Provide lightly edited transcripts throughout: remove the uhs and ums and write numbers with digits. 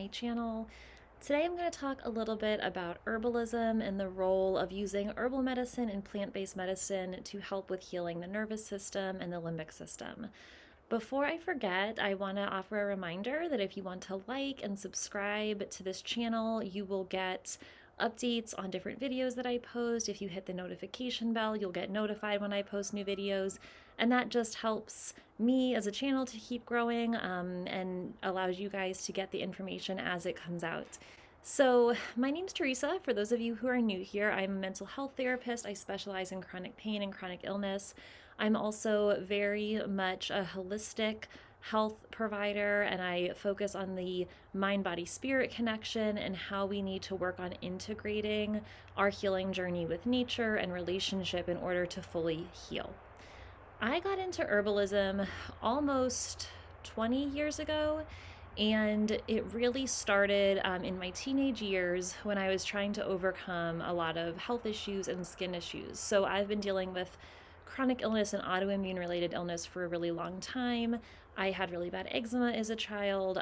my channel. Today I'm going to talk a little bit about herbalism and the role of using herbal medicine and plant-based medicine to help with healing the nervous system and the limbic system. Before I forget, I want to offer a reminder that if you want to like and subscribe to this channel, you will get updates on different videos that I post. If you hit the notification bell, you'll get notified when I post new videos, and that just helps me as a channel to keep growing and allows you guys to get the information as it comes out. So my name's Teresa. For those of you who are new here, I'm a mental health therapist. I specialize in chronic pain and chronic illness. I'm also very much a holistic health provider, and I focus on the mind-body-spirit connection and how we need to work on integrating our healing journey with nature and relationship in order to fully heal. I got into herbalism almost 20 years ago, and it really started in my teenage years when I was trying to overcome a lot of health issues and skin issues. So I've been dealing with chronic illness and autoimmune related illness for a really long time. I had really bad eczema as a child.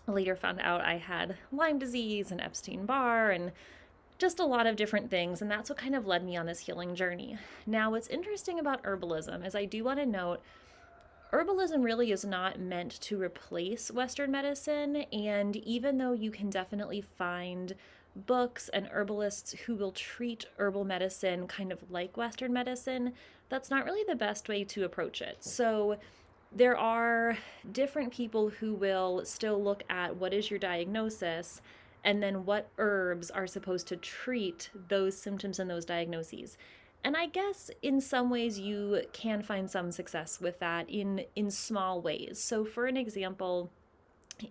Later found out I had Lyme disease and Epstein-Barr and just a lot of different things, and that's what kind of led me on this healing journey. Now, what's interesting about herbalism is I do want to note herbalism really is not meant to replace Western medicine, and even though you can definitely find books and herbalists who will treat herbal medicine kind of like Western medicine, that's not really the best way to approach it. So there are different people who will still look at what is your diagnosis and then what herbs are supposed to treat those symptoms and those diagnoses. And I guess in some ways you can find some success with that in small ways. So for an example,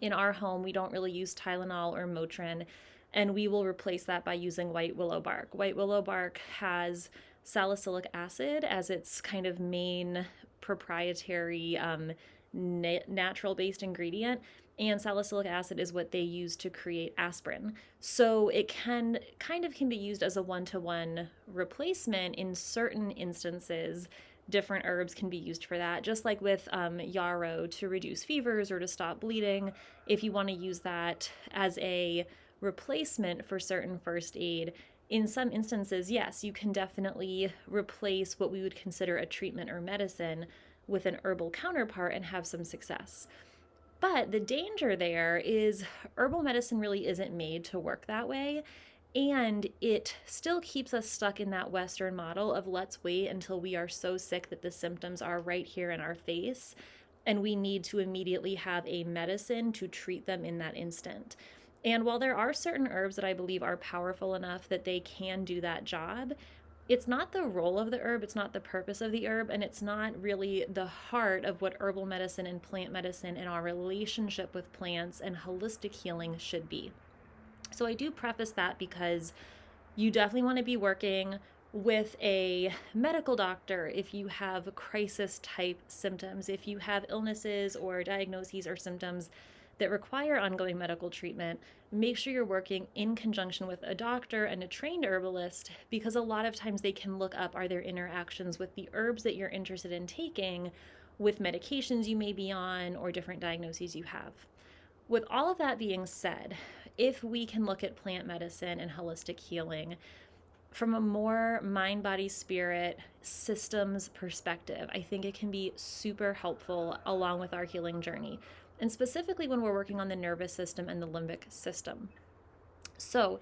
in our home, we don't really use Tylenol or Motrin, and we will replace that by using white willow bark. White willow bark has salicylic acid as its kind of main proprietary natural-based ingredient, and salicylic acid is what they use to create aspirin. So it can be used as a one-to-one replacement in certain instances. Different herbs can be used for that, just like with yarrow to reduce fevers or to stop bleeding. If you want to use that as a replacement for certain first aid, in some instances, yes, you can definitely replace what we would consider a treatment or medicine with an herbal counterpart and have some success. But the danger there is herbal medicine really isn't made to work that way, and it still keeps us stuck in that Western model of let's wait until we are so sick that the symptoms are right here in our face, and we need to immediately have a medicine to treat them in that instant. And while there are certain herbs that I believe are powerful enough that they can do that job, it's not the role of the herb, it's not the purpose of the herb, and it's not really the heart of what herbal medicine and plant medicine and our relationship with plants and holistic healing should be. So I do preface that because you definitely want to be working with a medical doctor if you have crisis type symptoms, if you have illnesses or diagnoses or symptoms that require ongoing medical treatment. Make sure you're working in conjunction with a doctor and a trained herbalist, because a lot of times they can look up are there interactions with the herbs that you're interested in taking with medications you may be on or different diagnoses you have. With all of that being said, if we can look at plant medicine and holistic healing from a more mind, body, spirit systems perspective, I think it can be super helpful along with our healing journey, and specifically when we're working on the nervous system and the limbic system. So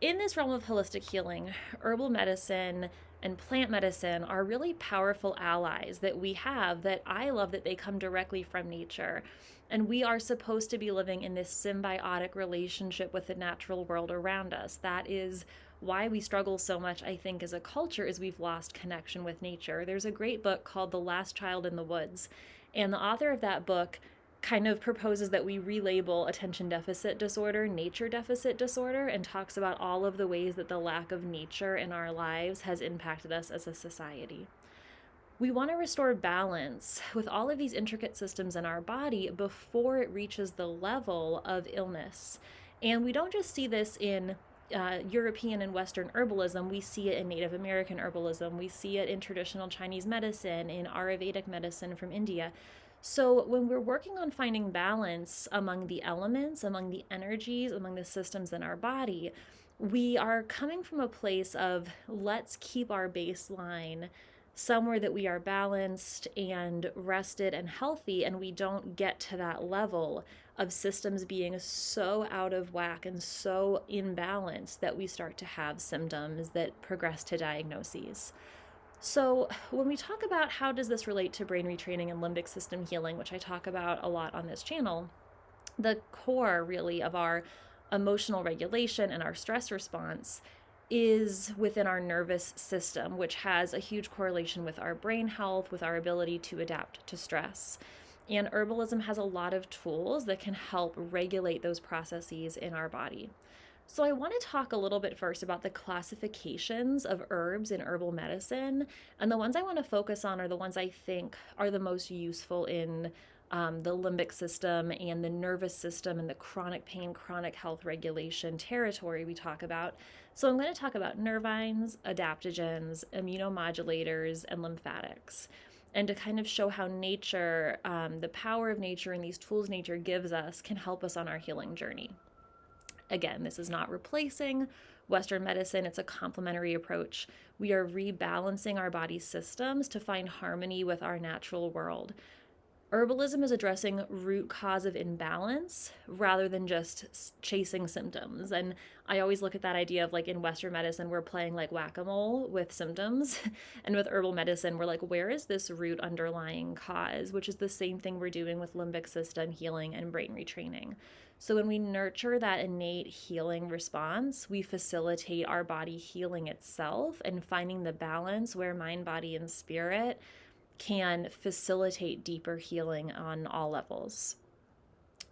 in this realm of holistic healing, herbal medicine and plant medicine are really powerful allies that we have, that I love that they come directly from nature. And we are supposed to be living in this symbiotic relationship with the natural world around us. That is why we struggle so much, I think, as a culture, is we've lost connection with nature. There's a great book called The Last Child in the Woods, and the author of that book kind of proposes that we relabel attention deficit disorder nature deficit disorder, and talks about all of the ways that the lack of nature in our lives has impacted us as a society. We want to restore balance with all of these intricate systems in our body before it reaches the level of illness. And we don't just see this in European and Western herbalism. We see it in Native American herbalism. We see it in traditional Chinese medicine, in Ayurvedic medicine from India. So, when we're working on finding balance among the elements, among the energies, among the systems in our body, we are coming from a place of let's keep our baseline somewhere that we are balanced and rested and healthy, and we don't get to that level of systems being so out of whack and so imbalanced that we start to have symptoms that progress to diagnoses. So, when we talk about how does this relate to brain retraining and limbic system healing, which I talk about a lot on this channel, the core really of our emotional regulation and our stress response is within our nervous system, which has a huge correlation with our brain health, with our ability to adapt to stress. And herbalism has a lot of tools that can help regulate those processes in our body. So, I want to talk a little bit first about the classifications of herbs in herbal medicine. And the ones I want to focus on are the ones I think are the most useful in the limbic system and the nervous system and the chronic pain, chronic health regulation territory we talk about. So, I'm going to talk about nervines, adaptogens, immunomodulators, and lymphatics. And to kind of show how nature, the power of nature and these tools nature gives us, can help us on our healing journey. Again, this is not replacing Western medicine, it's a complementary approach. We are rebalancing our body systems to find harmony with our natural world. Herbalism is addressing root cause of imbalance rather than just chasing symptoms. And I always look at that idea of like in Western medicine, we're playing like whack-a-mole with symptoms. And with herbal medicine, we're like, where is this root underlying cause? Which is the same thing we're doing with limbic system healing and brain retraining. So when we nurture that innate healing response, we facilitate our body healing itself and finding the balance where mind, body, and spirit can facilitate deeper healing on all levels.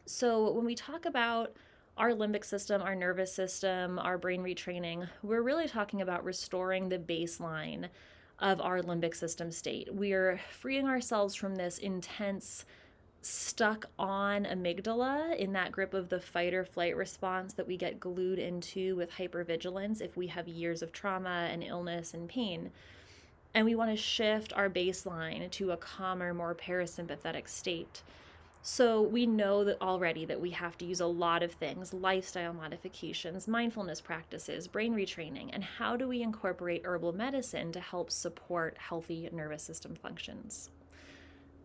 So when we talk about our limbic system, our nervous system, our brain retraining, we're really talking about restoring the baseline of our limbic system state. We're freeing ourselves from this intense stuck on amygdala in that grip of the fight or flight response that we get glued into with hypervigilance if we have years of trauma and illness and pain. And we want to shift our baseline to a calmer, more parasympathetic state. So we know that already that we have to use a lot of things, lifestyle modifications, mindfulness practices, brain retraining, and how do we incorporate herbal medicine to help support healthy nervous system functions?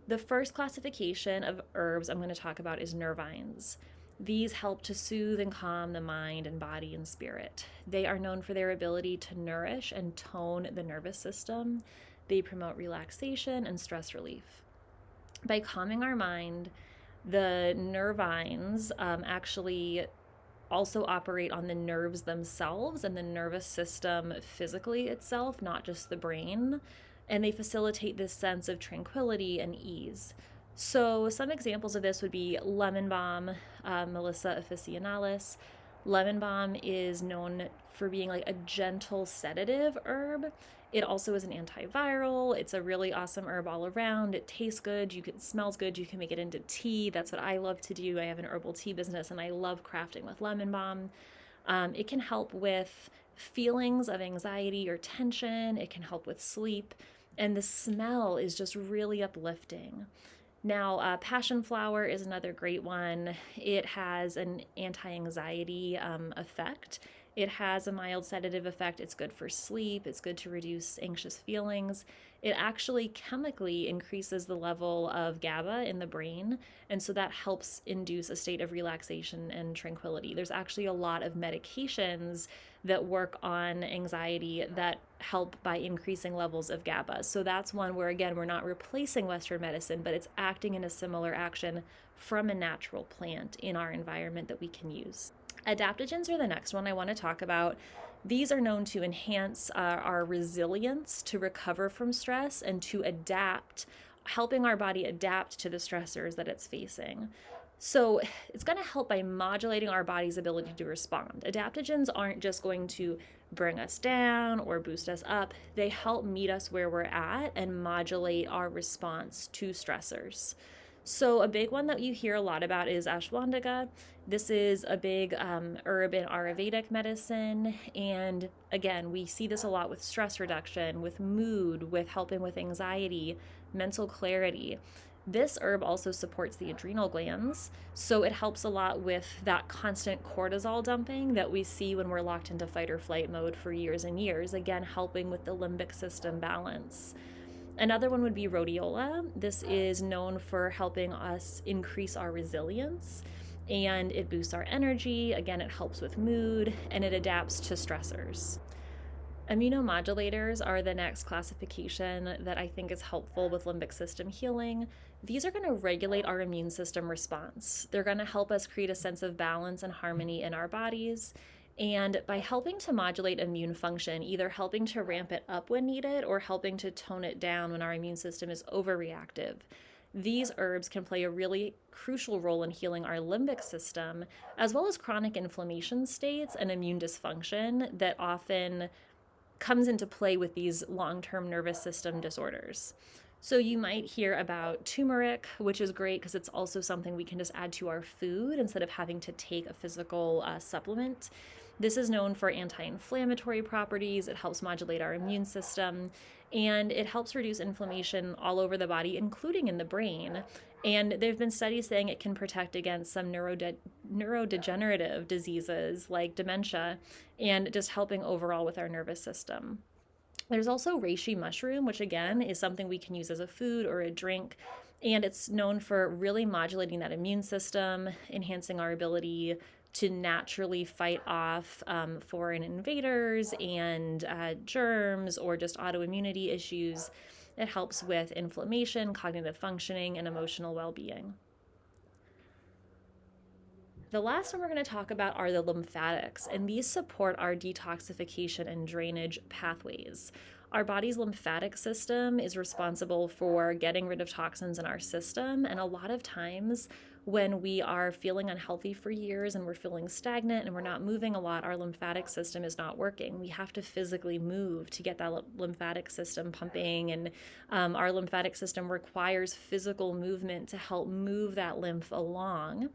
The first classification of herbs I'm going to talk about is nervines. These help to soothe and calm the mind and body and spirit. They are known for their ability to nourish and tone the nervous system. They promote relaxation and stress relief. By calming our mind, the nervines actually also operate on the nerves themselves and the nervous system physically itself, not just the brain. And they facilitate this sense of tranquility and ease. So some examples of this would be lemon balm, Melissa officinalis. Lemon balm is known for being like a gentle sedative herb. It also is an antiviral. It's a really awesome herb all around. It tastes good. It smells good. You can make it into tea. That's what I love to do. I have an herbal tea business and I love crafting with lemon balm. It can help with feelings of anxiety or tension. It can help with sleep. And the smell is just really uplifting. Now, Passionflower is another great one. It has an anti-anxiety effect. It has a mild sedative effect. It's good for sleep. It's good to reduce anxious feelings. It actually chemically increases the level of GABA in the brain, and so that helps induce a state of relaxation and tranquility. There's actually a lot of medications that work on anxiety that help by increasing levels of GABA. So that's one where, again, we're not replacing Western medicine, but it's acting in a similar action from a natural plant in our environment that we can use. Adaptogens are the next one I want to talk about. These are known to enhance our resilience to recover from stress and to adapt, helping our body adapt to the stressors that it's facing. So it's going to help by modulating our body's ability to respond. Adaptogens aren't just going to bring us down or boost us up. They help meet us where we're at and modulate our response to stressors. So a big one that you hear a lot about is ashwagandha. This is a big herb in Ayurvedic medicine. And again, we see this a lot with stress reduction, with mood, with helping with anxiety, mental clarity. This herb also supports the adrenal glands, so it helps a lot with that constant cortisol dumping that we see when we're locked into fight or flight mode for years and years, again, helping with the limbic system balance. Another one would be rhodiola. This is known for helping us increase our resilience, and it boosts our energy. Again, it helps with mood, and it adapts to stressors. Immunomodulators are the next classification that I think is helpful with limbic system healing. These are going to regulate our immune system response. They're going to help us create a sense of balance and harmony in our bodies. And by helping to modulate immune function, either helping to ramp it up when needed or helping to tone it down when our immune system is overreactive, these herbs can play a really crucial role in healing our limbic system, as well as chronic inflammation states and immune dysfunction that often comes into play with these long-term nervous system disorders. So you might hear about turmeric, which is great because it's also something we can just add to our food instead of having to take a physical supplement. This is known for anti-inflammatory properties. It helps modulate our immune system, and it helps reduce inflammation all over the body, including in the brain. And there have been studies saying it can protect against some neurodegenerative diseases like dementia, and just helping overall with our nervous system. There's also reishi mushroom, which again is something we can use as a food or a drink. And it's known for really modulating that immune system, enhancing our ability to naturally fight off foreign invaders and germs or just autoimmunity issues. It helps with inflammation, cognitive functioning, and emotional well-being. The last one we're going to talk about are the lymphatics, and these support our detoxification and drainage pathways. Our body's lymphatic system is responsible for getting rid of toxins in our system, and a lot of times when we are feeling unhealthy for years and we're feeling stagnant and we're not moving a lot, our lymphatic system is not working. We have to physically move to get that lymphatic system pumping, and our lymphatic system requires physical movement to help move that lymph along.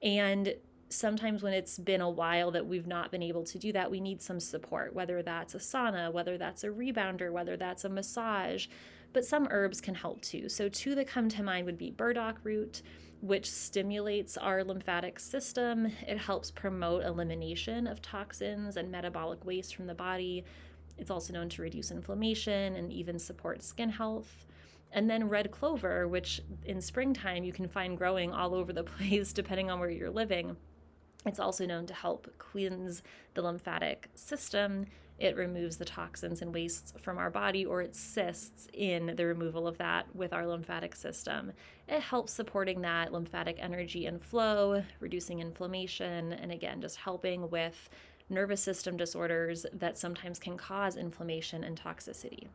And sometimes when it's been a while that we've not been able to do that, we need some support, whether that's a sauna, whether that's a rebounder, whether that's a massage, but some herbs can help too. So two that come to mind would be burdock root, which stimulates our lymphatic system. It helps promote elimination of toxins and metabolic waste from the body. It's also known to reduce inflammation and even support skin health. And then red clover, which in springtime you can find growing all over the place depending on where you're living. It's also known to help cleanse the lymphatic system. It removes the toxins and wastes from our body, or it assists in the removal of that with our lymphatic system. It helps supporting that lymphatic energy and flow, reducing inflammation, and again, just helping with nervous system disorders that sometimes can cause inflammation and toxicity.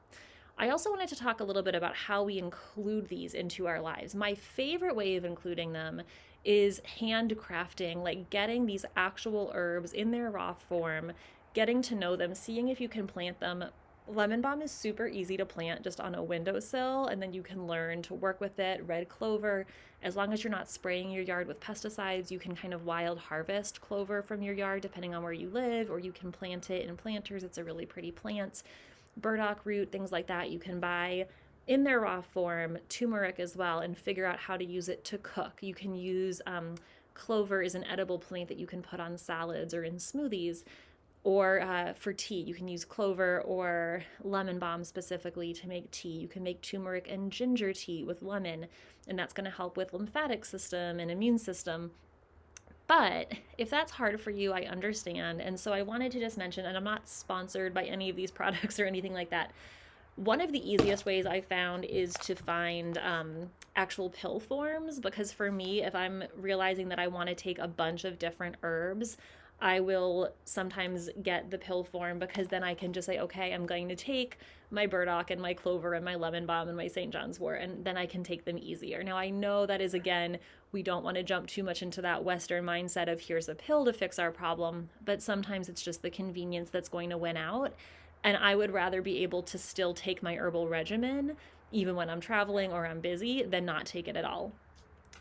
I also wanted to talk a little bit about how we include these into our lives. My favorite way of including them is handcrafting, like getting these actual herbs in their raw form, getting to know them, seeing if you can plant them. Lemon balm is super easy to plant just on a windowsill, and then you can learn to work with it. Red clover, as long as you're not spraying your yard with pesticides, you can kind of wild harvest clover from your yard depending on where you live, or you can plant it in planters. It's a really pretty plant. Burdock root, things like that you can buy in their raw form. Turmeric as well, and figure out how to use it to cook. You can use clover is an edible plant that you can put on salads or in smoothies, or for tea. You can use clover or lemon balm specifically to make tea. You can make turmeric and ginger tea with lemon, and that's going to help with lymphatic system and immune system. But if that's hard for you, I understand. And so I wanted to just mention, and I'm not sponsored by any of these products or anything like that. One of the easiest ways I found is to find actual pill forms, because for me, if I'm realizing that I want to take a bunch of different herbs, I will sometimes get the pill form, because then I can just say, okay, I'm going to take my burdock and my clover and my lemon balm and my St. John's wort, and then I can take them easier. Now, I know that is, again, we don't want to jump too much into that Western mindset of here's a pill to fix our problem, but sometimes it's just the convenience that's going to win out. And I would rather be able to still take my herbal regimen, even when I'm traveling or I'm busy, than not take it at all.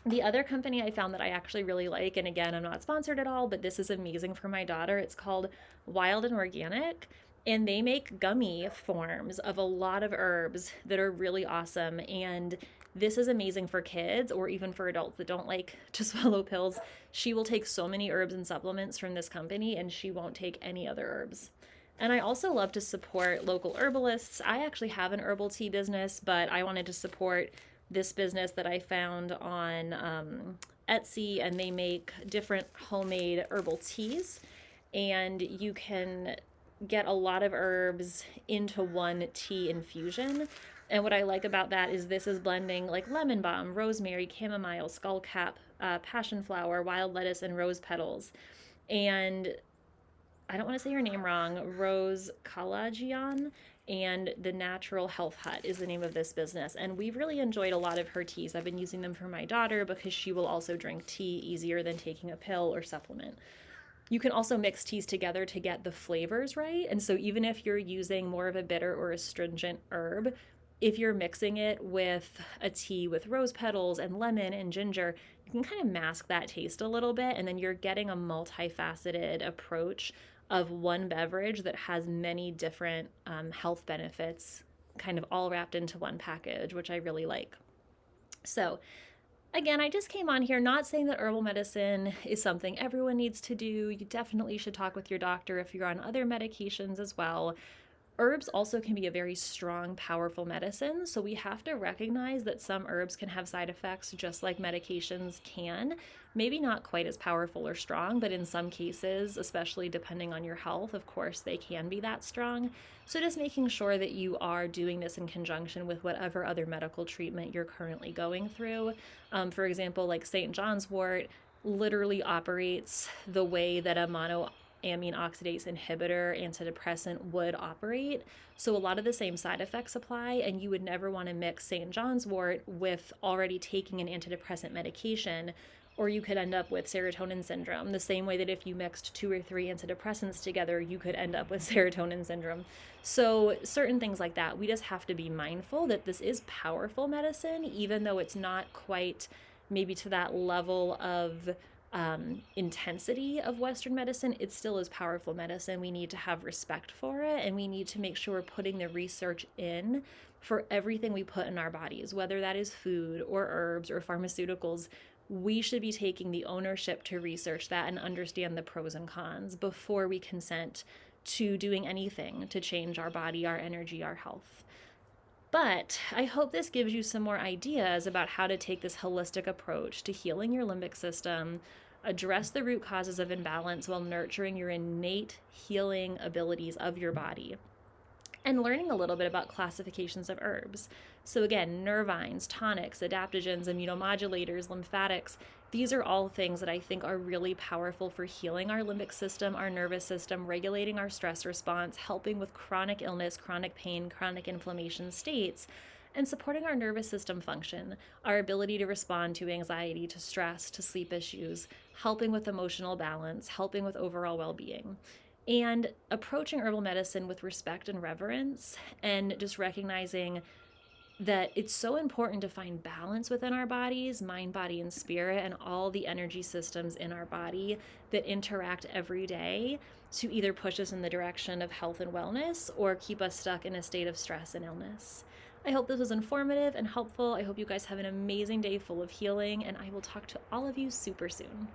The other company I found that I actually really like, and again, I'm not sponsored at all, but this is amazing for my daughter. It's called Wild and Organic, and they make gummy forms of a lot of herbs that are really awesome. And this is amazing for kids or even for adults that don't like to swallow pills. She will take so many herbs and supplements from this company, and she won't take any other herbs. And I also love to support local herbalists. I actually have an herbal tea business, but I wanted to support this business that I found on Etsy, and they make different homemade herbal teas. And you can get a lot of herbs into one tea infusion. And what I like about that is this is blending like lemon balm, rosemary, chamomile, skullcap, passionflower, wild lettuce, and rose petals. And I don't want to say your name wrong, Rose Kalajian, and the Natural Health Hut is the name of this business. And we've really enjoyed a lot of her teas. I've been using them for my daughter because she will also drink tea easier than taking a pill or supplement. You can also mix teas together to get the flavors right. And so even if you're using more of a bitter or astringent herb, if you're mixing it with a tea with rose petals and lemon and ginger, you can kind of mask that taste a little bit, and then you're getting a multifaceted approach of one beverage that has many different health benefits kind of all wrapped into one package, which I really like. So again, I just came on here not saying that herbal medicine is something everyone needs to do. You definitely should talk with your doctor if you're on other medications as well. Herbs also can be a very strong, powerful medicine, so we have to recognize that some herbs can have side effects just like medications can. Maybe not quite as powerful or strong, but in some cases, especially depending on your health, of course, they can be that strong. So just making sure that you are doing this in conjunction with whatever other medical treatment you're currently going through. For example, like St. John's wort literally operates the way that a monoamine oxidase inhibitor antidepressant would operate. So a lot of the same side effects apply, and you would never want to mix St. John's wort with already taking an antidepressant medication, or you could end up with serotonin syndrome, the same way that if you mixed 2 or 3 antidepressants together, you could end up with serotonin syndrome. So certain things like that, we just have to be mindful that this is powerful medicine, even though it's not quite maybe to that level of intensity of Western medicine. It still is powerful medicine. We need to have respect for it, and we need to make sure we're putting the research in for everything we put in our bodies, whether that is food or herbs or pharmaceuticals. We should be taking the ownership to research that and understand the pros and cons before we consent to doing anything to change our body, our energy, our health. But I hope this gives you some more ideas about how to take this holistic approach to healing your limbic system, address the root causes of imbalance while nurturing your innate healing abilities of your body, and learning a little bit about classifications of herbs. So again, nervines, tonics, adaptogens, immunomodulators, lymphatics, these are all things that I think are really powerful for healing our limbic system, our nervous system, regulating our stress response, helping with chronic illness, chronic pain, chronic inflammation states, and supporting our nervous system function, our ability to respond to anxiety, to stress, to sleep issues, helping with emotional balance, helping with overall well-being. And approaching herbal medicine with respect and reverence, and just recognizing that it's so important to find balance within our bodies, mind, body, and spirit, and all the energy systems in our body that interact every day to either push us in the direction of health and wellness or keep us stuck in a state of stress and illness. I hope this was informative and helpful. I hope you guys have an amazing day full of healing, and I will talk to all of you super soon.